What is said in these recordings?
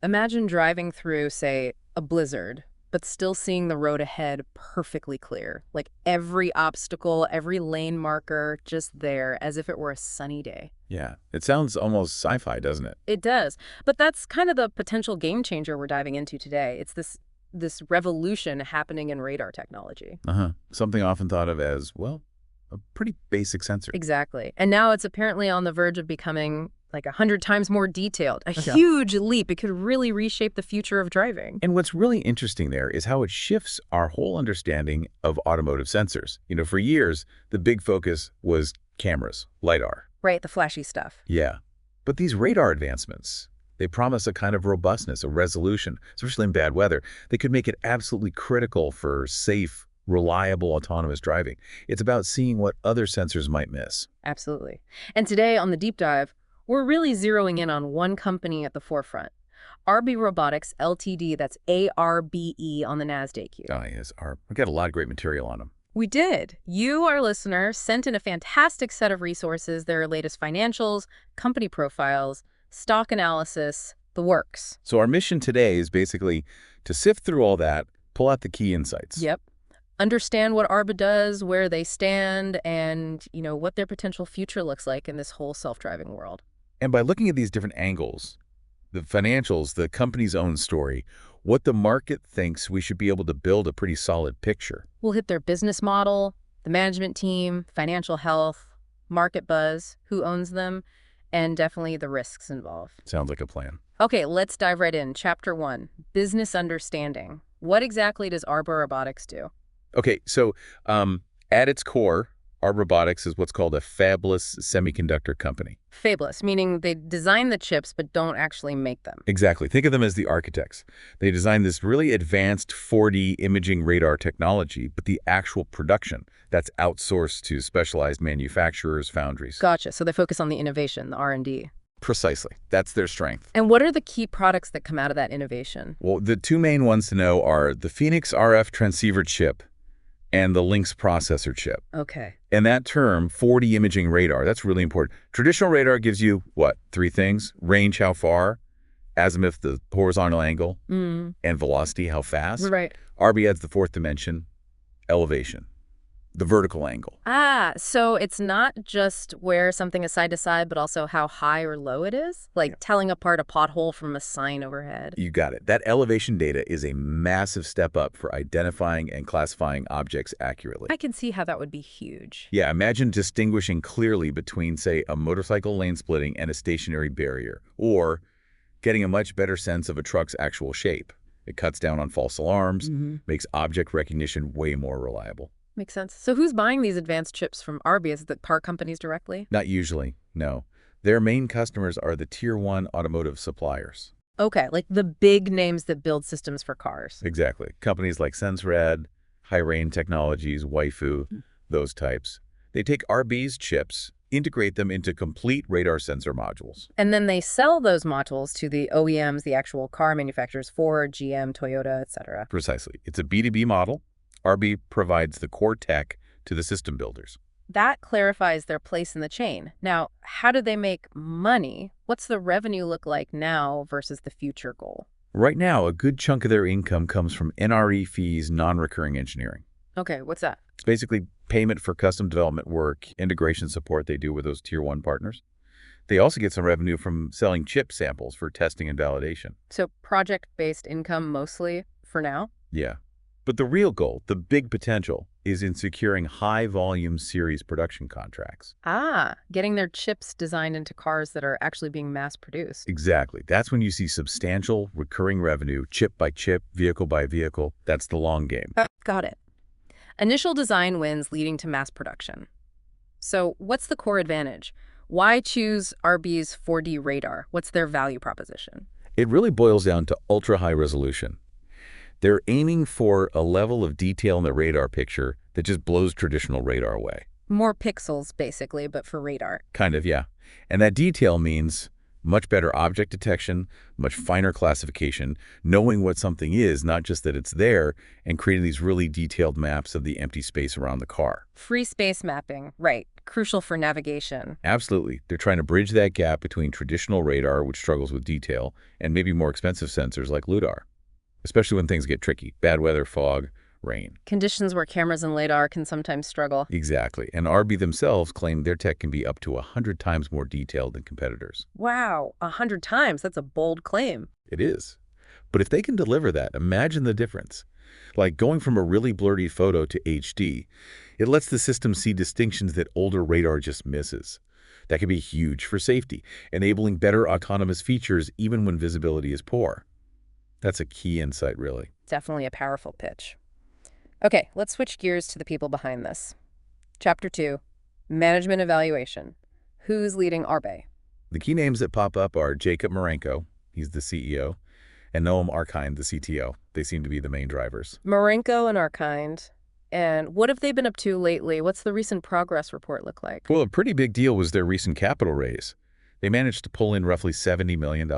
Imagine driving through, say, a blizzard, but still seeing the road ahead perfectly clear. Like every obstacle, every lane marker just there as if it were a sunny day. Yeah, it sounds almost sci-fi, doesn't it? It does. But that's kind of the potential game changer we're diving into today. It's this revolution happening in radar technology. Uh-huh. Something often thought of as, well, a pretty basic sensor. Exactly. And now it's apparently on the verge of becoming like 100 times more detailed. A Yeah. huge leap. It could really reshape the future of driving. And what's really interesting there is how it shifts our whole understanding of automotive sensors. For years, the big focus was cameras, LiDAR. Right, the flashy stuff. Yeah. But these radar advancements, they promise a kind of robustness, a resolution, especially in bad weather. They could make it absolutely critical for safe, reliable autonomous driving. It's about seeing what other sensors might miss. Absolutely. And today on the deep dive, we're really zeroing in on one company at the forefront. Arbe Robotics Ltd, that's ARBE on the NASDAQ here. Ah, yes, we got a lot of great material on them. We did. You, our listener, sent in a fantastic set of resources, their latest financials, company profiles, stock analysis, the works. So our mission today is basically to sift through all that, pull out the key insights. Yep. Understand what Arbe does, where they stand, and, what their potential future looks like in this whole self-driving world. And by looking at these different angles, the financials, the company's own story, what the market thinks, we should be able to build a pretty solid picture. We'll hit their business model, the management team, financial health, market buzz, who owns them, and definitely the risks involved. Sounds like a plan. Okay, let's dive right in. Chapter 1, Business Understanding. What exactly does Arbe Robotics do? Okay, so at its core, Arbe Robotics is what's called a fabless semiconductor company. Fabless, meaning they design the chips but don't actually make them. Exactly. Think of them as the architects. They designed this really advanced 4D imaging radar technology, but the actual production, that's outsourced to specialized manufacturers, foundries. Gotcha. So they focus on the innovation, the R&D. Precisely. That's their strength. And what are the key products that come out of that innovation? Well, the two main ones to know are the Phoenix RF transceiver chip and the Lynx processor chip. Okay. And that term, 4D imaging radar, that's really important. Traditional radar gives you, what, three things? Range, how far, azimuth, the horizontal angle, and velocity, how fast. Right. Arbe adds the fourth dimension, elevation, the vertical angle. Ah, so it's not just where something is side to side, but also how high or low it is? Like telling apart a pothole from a sign overhead. You got it. That elevation data is a massive step up for identifying and classifying objects accurately. I can see how that would be huge. Yeah, imagine distinguishing clearly between, say, a motorcycle lane splitting and a stationary barrier, or getting a much better sense of a truck's actual shape. It cuts down on false alarms, makes object recognition way more reliable. Makes sense. So who's buying these advanced chips from Arbe? Is it the car companies directly? Not usually, no. Their main customers are the Tier 1 automotive suppliers. Okay, like the big names that build systems for cars. Exactly. Companies like SenseRed, High-Rain Technologies, Waifu, those types. They take Arbe's chips, integrate them into complete radar sensor modules. And then they sell those modules to the OEMs, the actual car manufacturers, Ford, GM, Toyota, etc. Precisely. It's a B2B model. Arbe provides the core tech to the system builders. That clarifies their place in the chain. Now, how do they make money? What's the revenue look like now versus the future goal? Right now, a good chunk of their income comes from NRE fees, non-recurring engineering. Okay, what's that? It's basically payment for custom development work, integration support they do with those Tier 1 partners. They also get some revenue from selling chip samples for testing and validation. So project-based income mostly for now? Yeah. But the real goal, the big potential, is in securing high-volume series production contracts. Ah, getting their chips designed into cars that are actually being mass-produced. Exactly. That's when you see substantial recurring revenue, chip by chip, vehicle by vehicle. That's the long game. Got it. Initial design wins leading to mass production. So what's the core advantage? Why choose Arbe's 4D radar? What's their value proposition? It really boils down to ultra-high resolution. They're aiming for a level of detail in the radar picture that just blows traditional radar away. More pixels, basically, but for radar. Kind of, yeah. And that detail means Much better object detection, much finer classification, knowing what something is, not just that it's there, and creating these really detailed maps of the empty space around the car. Free space mapping, right. Crucial for navigation. Absolutely. They're trying to bridge that gap between traditional radar, which struggles with detail, and maybe more expensive sensors like LiDAR, especially when things get tricky. Bad weather, fog, rain. Conditions where cameras and LiDAR can sometimes struggle. Exactly. And Arbe themselves claim their tech can be up to 100 times more detailed than competitors. Wow, 100 times. That's a bold claim. It is. But if they can deliver that, imagine the difference. Like going from a really blurry photo to HD, it lets the system see distinctions that older radar just misses. That could be huge for safety, enabling better autonomous features even when visibility is poor. That's a key insight, really. Definitely a powerful pitch. Okay, let's switch gears to the people behind this. Chapter 2, Management Evaluation. Who's leading Arbe? The key names that pop up are Jacob Marenko, he's the CEO, and Noam Arkind, the CTO. They seem to be the main drivers. Marenko and Arkind. And what have they been up to lately? What's the recent progress report look like? Well, a pretty big deal was their recent capital raise. They managed to pull in roughly $70 million.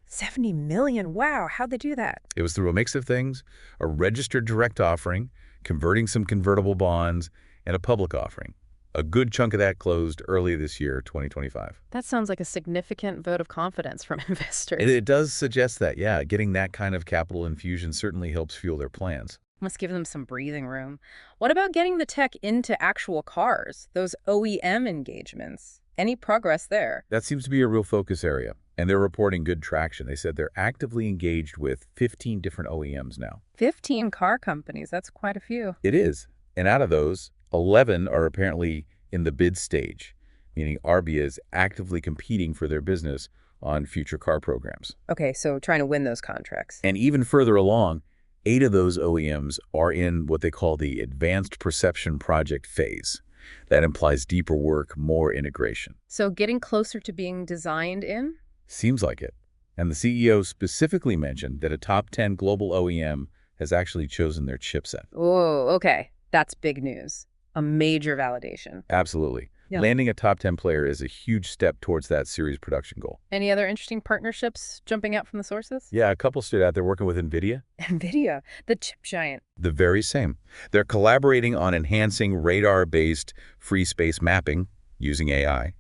70 million? Wow, how'd they do that? It was through a mix of things: a registered direct offering, converting some convertible bonds, and a public offering. A good chunk of that closed early this year, 2025. That sounds like a significant vote of confidence from investors. It does suggest that, yeah, getting that kind of capital infusion certainly helps fuel their plans. Must give them some breathing room. What about getting the tech into actual cars, those OEM engagements? Any progress there? That seems to be a real focus area, and they're reporting good traction. They said they're actively engaged with 15 different OEMs now. 15 car companies, that's quite a few. It is, and out of those, 11 are apparently in the bid stage, meaning Arbe is actively competing for their business on future car programs. Okay, so trying to win those contracts. And even further along, 8 of those OEMs are in what they call the Advanced Perception Project phase. That implies deeper work, more integration. So getting closer to being designed in? Seems like it. And the CEO specifically mentioned that a top 10 global OEM has actually chosen their chipset. Oh, okay. That's big news. A major validation. Absolutely. Yeah. Landing a top 10 player is a huge step towards that series production goal. Any other interesting partnerships jumping out from the sources? Yeah, a couple stood out. They're working with NVIDIA. NVIDIA, the chip giant. The very same. They're collaborating on enhancing radar-based free space mapping using AI.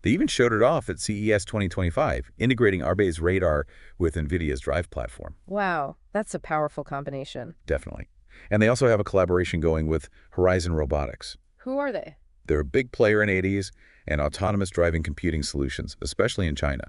They even showed it off at CES 2025, integrating Arbe's radar with NVIDIA's drive platform. Wow, that's a powerful combination. Definitely. And they also have a collaboration going with Arbe Robotics. Who are they? They're a big player in ADs and autonomous driving computing solutions, especially in China.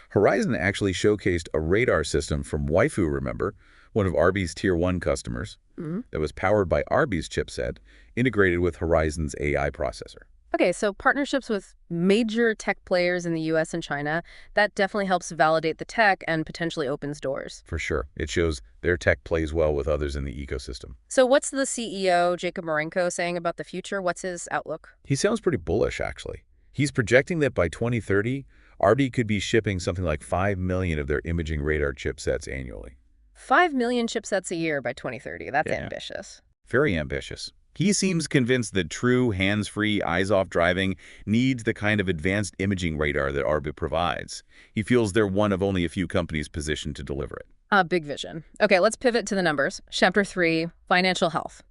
Horizon actually showcased a radar system from Waifu, remember, one of Arbe's Tier 1 customers, that was powered by Arbe's chipset, integrated with Horizon's AI processor. Okay, so partnerships with major tech players in the US and China, that definitely helps validate the tech and potentially opens doors. For sure. It shows their tech plays well with others in the ecosystem. So what's the CEO, Jacob Marenko, saying about the future? What's his outlook? He sounds pretty bullish, actually. He's projecting that by 2030, Arbe could be shipping something like 5 million of their imaging radar chipsets annually. 5 million chipsets a year by 2030. That's ambitious. Very ambitious. He seems convinced that true hands-free, eyes-off driving needs the kind of advanced imaging radar that Arbe provides. He feels they're one of only a few companies positioned to deliver it. Big vision. Okay, let's pivot to the numbers. Chapter 3, Financial Health.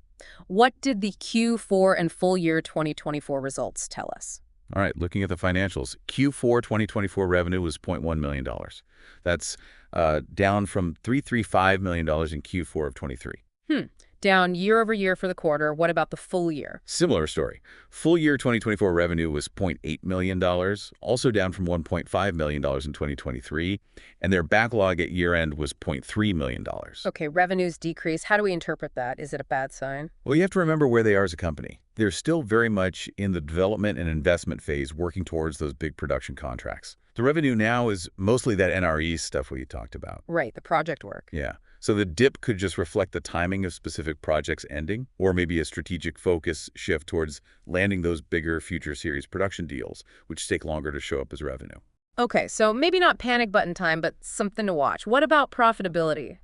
What did the Q4 and full year 2024 results tell us? All right, looking at the financials, Q4 2024 revenue was $0.1 million. That's down from $335 million in Q4 of 23. Down year over year for the quarter. What about the full year? Similar story. Full year 2024 revenue was $0.8 million, also down from $1.5 million in 2023, and their backlog at year-end was $0.3 million. Okay, revenues decrease. How do we interpret that? Is it a bad sign? Well, you have to remember where they are as a company. They're still very much in the development and investment phase, working towards those big production contracts. The revenue now is mostly that NRE stuff we talked about. Right, the project work. Yeah. So the dip could just reflect the timing of specific projects ending, or maybe a strategic focus shift towards landing those bigger future series production deals, which take longer to show up as revenue. Okay, so maybe not panic button time, but something to watch. What about profitability?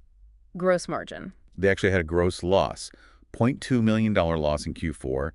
Gross margin. They actually had a gross loss, $0.2 million loss in Q4,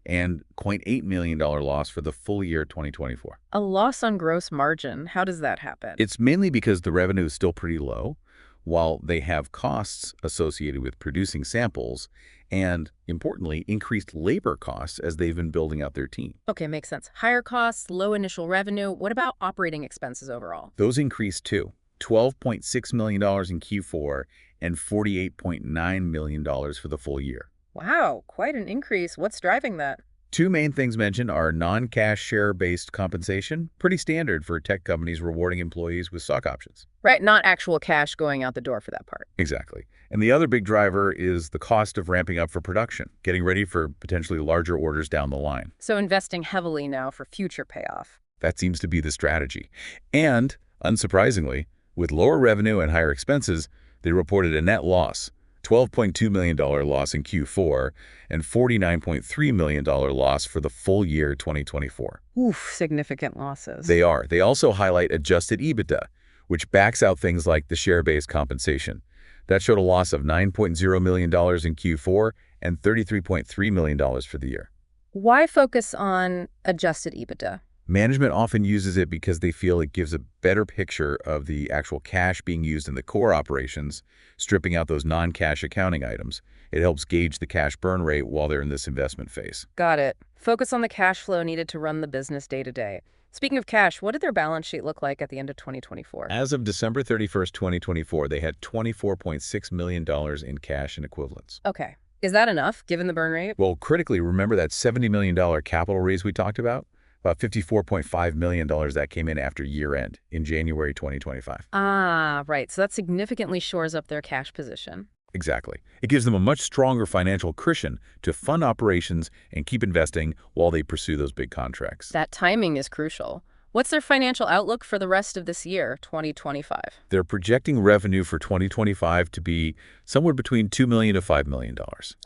and $0.8 million loss for the full year 2024. A loss on gross margin. How does that happen? It's mainly because the revenue is still pretty low, while they have costs associated with producing samples and, importantly, increased labor costs as they've been building out their team. Okay, makes sense. Higher costs, low initial revenue. What about operating expenses overall? Those increased too, $12.6 million in Q4 and $48.9 million for the full year. Wow, quite an increase. What's driving that? Two main things mentioned are non-cash share-based compensation, pretty standard for tech companies rewarding employees with stock options. Right, not actual cash going out the door for that part. Exactly. And the other big driver is the cost of ramping up for production, getting ready for potentially larger orders down the line. So investing heavily now for future payoff. That seems to be the strategy. And, unsurprisingly, with lower revenue and higher expenses, they reported a net loss, $12.2 million loss in Q4 and $49.3 million loss for the full year 2024. Oof, significant losses. They are. They also highlight adjusted EBITDA, which backs out things like the share-based compensation. That showed a loss of $9.0 million in Q4 and $33.3 million for the year. Why focus on adjusted EBITDA? Management often uses it because they feel it gives a better picture of the actual cash being used in the core operations, stripping out those non-cash accounting items. It helps gauge the cash burn rate while they're in this investment phase. Got it. Focus on the cash flow needed to run the business day to day. Speaking of cash, what did their balance sheet look like at the end of 2024? As of December 31st, 2024, they had $24.6 million in cash and equivalents. Okay. Is that enough, given the burn rate? Well, critically, remember that $70 million capital raise we talked about? About $54.5 million that came in after year-end in January 2025. Ah, right. So that significantly shores up their cash position. Exactly. It gives them a much stronger financial cushion to fund operations and keep investing while they pursue those big contracts. That timing is crucial. What's their financial outlook for the rest of this year, 2025? They're projecting revenue for 2025 to be somewhere between $2 million to $5 million.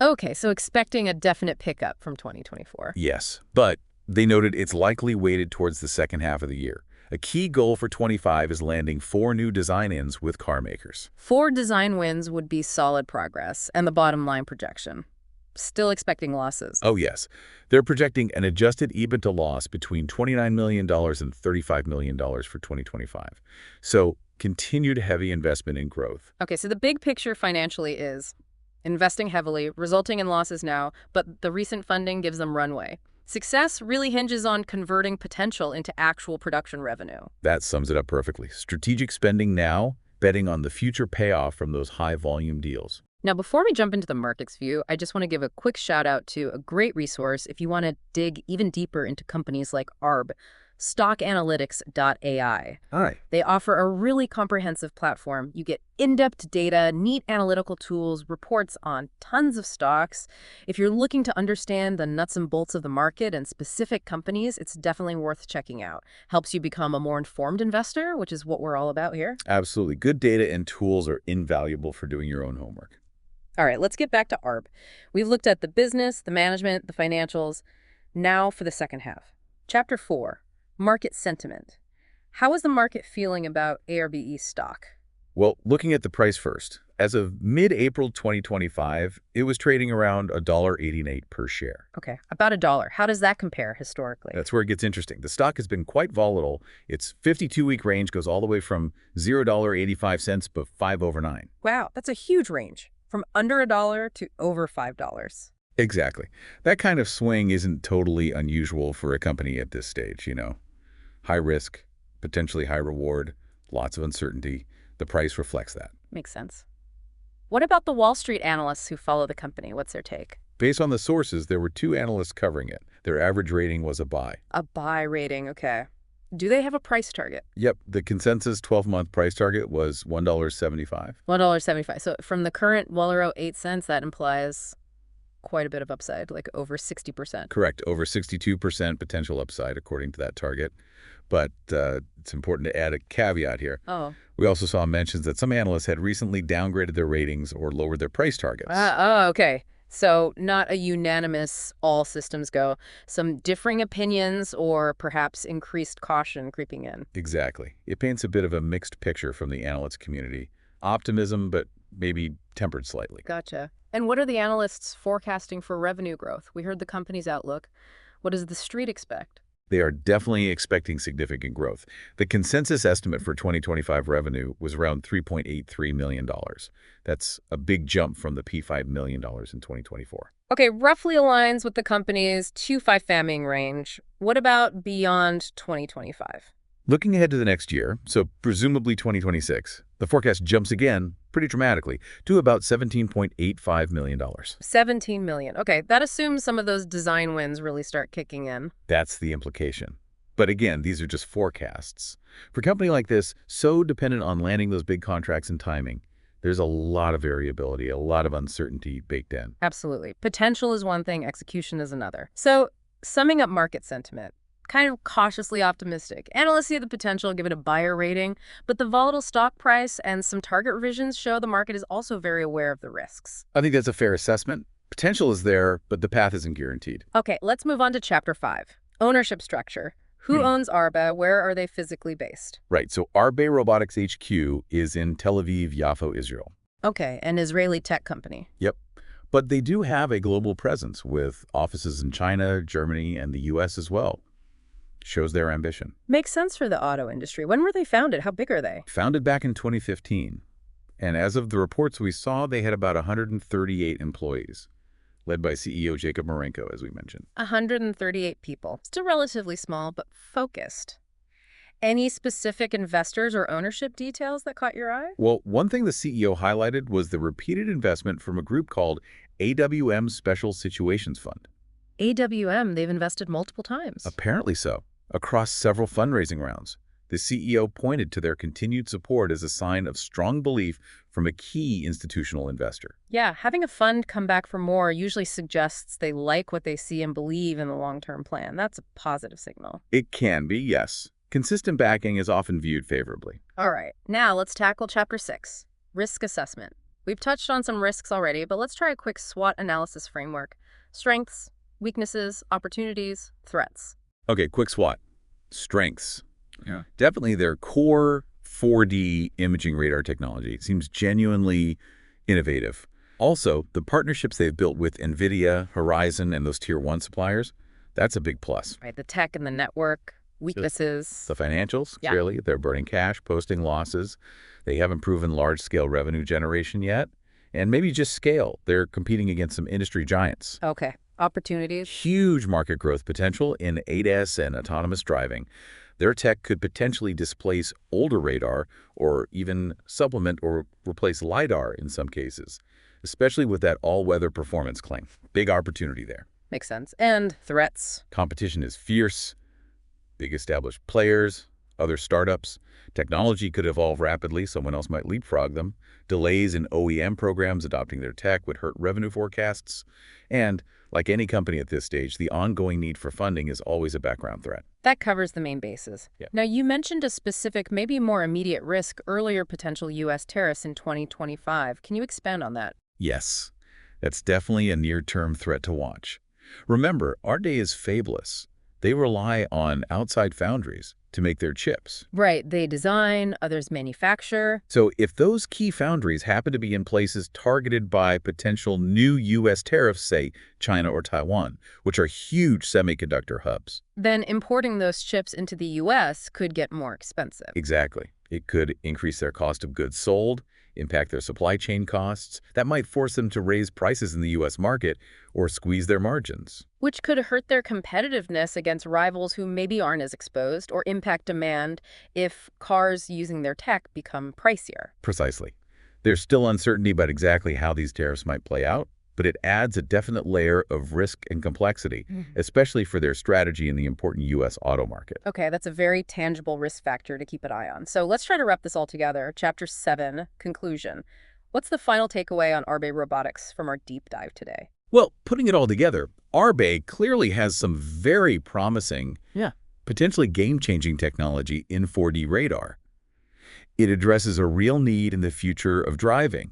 Okay, so expecting a definite pickup from 2024. Yes, but they noted it's likely weighted towards the second half of the year. A key goal for 25 is landing 4 new design-ins with car makers. 4 design wins would be solid progress, and the bottom line projection. Still expecting losses. Oh, yes. They're projecting an adjusted EBITDA loss between $29 million and $35 million for 2025. So, continued heavy investment in growth. Okay, so the big picture financially is investing heavily, resulting in losses now, but the recent funding gives them runway. Success really hinges on converting potential into actual production revenue. That sums it up perfectly. Strategic spending now, betting on the future payoff from those high-volume deals. Now, before we jump into the market's view, I just want to give a quick shout out to a great resource if you want to dig even deeper into companies like Arbe, stockanalytics.ai. Hi. They offer a really comprehensive platform. You get in-depth data, neat analytical tools, reports on tons of stocks. If you're looking to understand the nuts and bolts of the market and specific companies, it's definitely worth checking out. Helps you become a more informed investor, which is what we're all about here. Absolutely. Good data and tools are invaluable for doing your own homework. All right, let's get back to Arbe. We've looked at the business, the management, the financials. Now for the second half. Chapter 4. Market sentiment. How is the market feeling about ARBE stock? Well, looking at the price first, as of mid-April 2025, it was trading around $1.88 per share. Okay, about $1. How does that compare historically? That's where it gets interesting. The stock has been quite volatile. Its 52-week range goes all the way from $0.85 but 5 over 9. Wow, that's a huge range, from under $1 to over $5. Exactly. That kind of swing isn't totally unusual for a company at this stage, you know. High risk, potentially high reward, lots of uncertainty. The price reflects that. Makes sense. What about the Wall Street analysts who follow the company? What's their take? Based on the sources, there were 2 analysts covering it. Their average rating was a buy. A buy rating, okay. Do they have a price target? Yep, the consensus 12-month price target was $1.75. $1.75. So from the current $1.08, that implies quite a bit of upside, like over 60%. Correct, over 62% potential upside according to that target. But it's important to add a caveat here. Oh. We also saw mentions that some analysts had recently downgraded their ratings or lowered their price targets. Okay. So not a unanimous all systems go. Some differing opinions or perhaps increased caution creeping in. Exactly. It paints a bit of a mixed picture from the analyst community. Optimism, but maybe tempered slightly. Gotcha. And what are the analysts forecasting for revenue growth? We heard the company's outlook. What does the street expect? They are definitely expecting significant growth. The consensus estimate for 2025 revenue was around $3.83 million. That's a big jump from the P5 million in 2024. Okay, roughly aligns with the company's 2-5 famming range. What about beyond 2025? Looking ahead to the next year, so presumably 2026, the forecast jumps again pretty dramatically to about $17.85 million. 17 million. Okay, that assumes some of those design wins really start kicking in. That's the implication. But again, these are just forecasts. For a company like this, so dependent on landing those big contracts and timing, there's a lot of variability, a lot of uncertainty baked in. Absolutely. Potential is one thing, execution is another. So, summing up market sentiment, kind of cautiously optimistic. Analysts see the potential, give it a buyer rating, but the volatile stock price and some target revisions show the market is also very aware of the risks. I think that's a fair assessment. Potential is there, but the path isn't guaranteed. Okay, let's move on to Chapter 5. Ownership structure. Who owns Arbe? Where are they physically based? Right, so Arbe Robotics HQ is in Tel Aviv, Yafo, Israel. Okay, an Israeli tech company. Yep. But they do have a global presence with offices in China, Germany, and the U.S. as well. Shows their ambition. Makes sense for the auto industry. When were they founded? How big are they? Founded back in 2015. And as of the reports we saw, they had about 138 employees, led by CEO Jacob Marenko, as we mentioned. 138 people. Still relatively small, but focused. Any specific investors or ownership details that caught your eye? Well, one thing the CEO highlighted was the repeated investment from a group called AWM Special Situations Fund. AWM, they've invested multiple times. Apparently so, across several fundraising rounds. The CEO pointed to their continued support as a sign of strong belief from a key institutional investor. Yeah, having a fund come back for more usually suggests they like what they see and believe in the long-term plan. That's a positive signal. It can be, yes. Consistent backing is often viewed favorably. All right, now let's tackle Chapter 6, risk assessment. We've touched on some risks already, but let's try a quick SWOT analysis framework. Strengths, weaknesses, opportunities, threats. Okay, quick SWOT. Strengths. Yeah. Definitely their core 4D imaging radar technology. It seems genuinely innovative. Also, the partnerships they've built with NVIDIA, Horizon, and those Tier 1 suppliers, that's a big plus. Right, the tech and the network, weaknesses. The financials, Yeah. clearly, they're burning cash, posting losses. They haven't proven large-scale revenue generation yet. And maybe just scale. They're competing against some industry giants. Okay, opportunities. Huge market growth potential in ADAS and autonomous driving. Their tech could potentially displace older radar or even supplement or replace LiDAR in some cases, especially with that all-weather performance claim. Big opportunity there. Makes sense. And threats. Competition is fierce. Big established players, other startups. Technology could evolve rapidly. Someone else might leapfrog them. Delays in OEM programs adopting their tech would hurt revenue forecasts. And like any company at this stage, the ongoing need for funding is always a background threat. That covers the main bases. Yeah. Now, you mentioned a specific, maybe more immediate risk, earlier potential U.S. tariffs in 2025. Can you expand on that? Yes, that's definitely a near-term threat to watch. Remember, our day is fabless. They rely on outside foundries to make their chips. Right, they design, others manufacture. So if those key foundries happen to be in places targeted by potential new U.S. tariffs, say China or Taiwan, which are huge semiconductor hubs. Then importing those chips into the U.S. could get more expensive. Exactly. It could increase their cost of goods sold, impact their supply chain costs. That might force them to raise prices in the U.S. market or squeeze their margins. Which could hurt their competitiveness against rivals who maybe aren't as exposed, or impact demand if cars using their tech become pricier. Precisely. There's still uncertainty about exactly how these tariffs might play out, but it adds a definite layer of risk and complexity, especially for their strategy in the important U.S. auto market. Okay, that's a very tangible risk factor to keep an eye on. So let's try to wrap this all together. Chapter 7, conclusion. What's the final takeaway on Arbe Robotics from our deep dive today? Well, putting it all together, Arbe clearly has some very promising, potentially game-changing technology in 4D radar. It addresses a real need in the future of driving.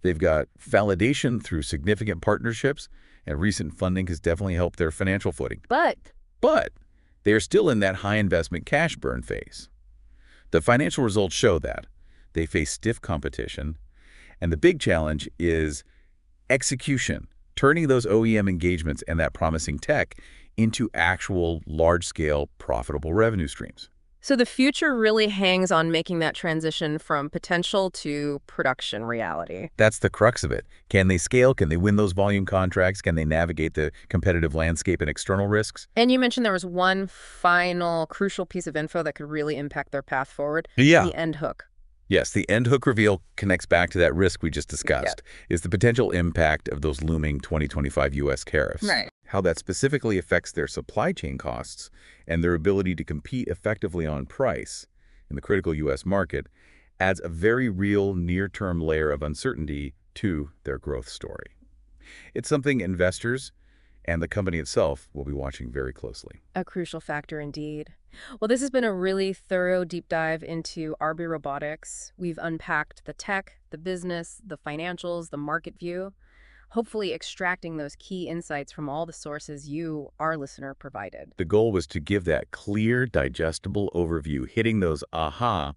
They've got validation through significant partnerships, and recent funding has definitely helped their financial footing. But they are still in that high-investment cash burn phase. The financial results show that. They face stiff competition, and the big challenge is execution, turning those OEM engagements and that promising tech into actual large-scale profitable revenue streams. So the future really hangs on making that transition from potential to production reality. That's the crux of it. Can they scale? Can they win those volume contracts? Can they navigate the competitive landscape and external risks? And you mentioned there was one final crucial piece of info that could really impact their path forward. Yeah. The end hook. Yes, the end hook reveal connects back to that risk we just discussed, is the potential impact of those looming 2025 U.S. tariffs. Right. How that specifically affects their supply chain costs and their ability to compete effectively on price in the critical U.S. market adds a very real near-term layer of uncertainty to their growth story. It's something investors and the company itself will be watching very closely. A crucial factor indeed. Well, this has been a really thorough deep dive into Arbe Robotics. We've unpacked the tech, the business, the financials, the market view, hopefully extracting those key insights from all the sources you, our listener, provided. The goal was to give that clear, digestible overview, hitting those aha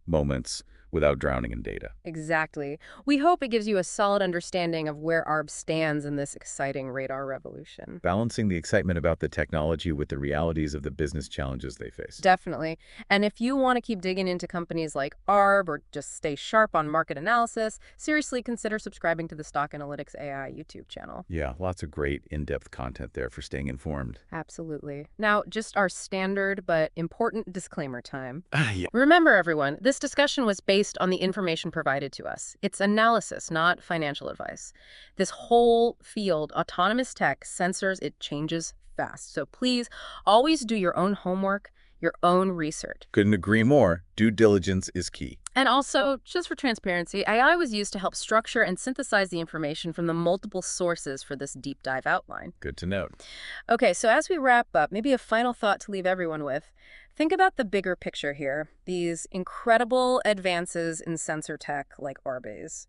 moments without drowning in data. Exactly. We hope it gives you a solid understanding of where Arbe stands in this exciting radar revolution. Balancing the excitement about the technology with the realities of the business challenges they face. Definitely. And if you want to keep digging into companies like Arbe or just stay sharp on market analysis, seriously consider subscribing to the Stock Analytics AI YouTube channel. Yeah, lots of great in-depth content there for staying informed. Absolutely. Now, just our standard but important disclaimer time. Yeah. Remember, everyone, this discussion was based on the information provided to us. It's analysis, not financial advice. This whole field, autonomous tech, sensors, it changes fast. So please always do your own homework, your own research. Couldn't agree more. Due diligence is key. And also, just for transparency, AI was used to help structure and synthesize the information from the multiple sources for this deep dive outline. Good to note. Okay, so as we wrap up, maybe a final thought to leave everyone with. Think about the bigger picture here, these incredible advances in sensor tech like Arbe's.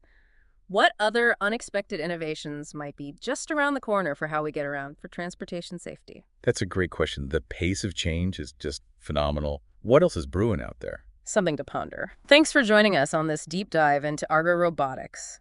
What other unexpected innovations might be just around the corner for how we get around for transportation safety? That's a great question. The pace of change is just phenomenal. What else is brewing out there? Something to ponder. Thanks for joining us on this deep dive into Arbe Robotics.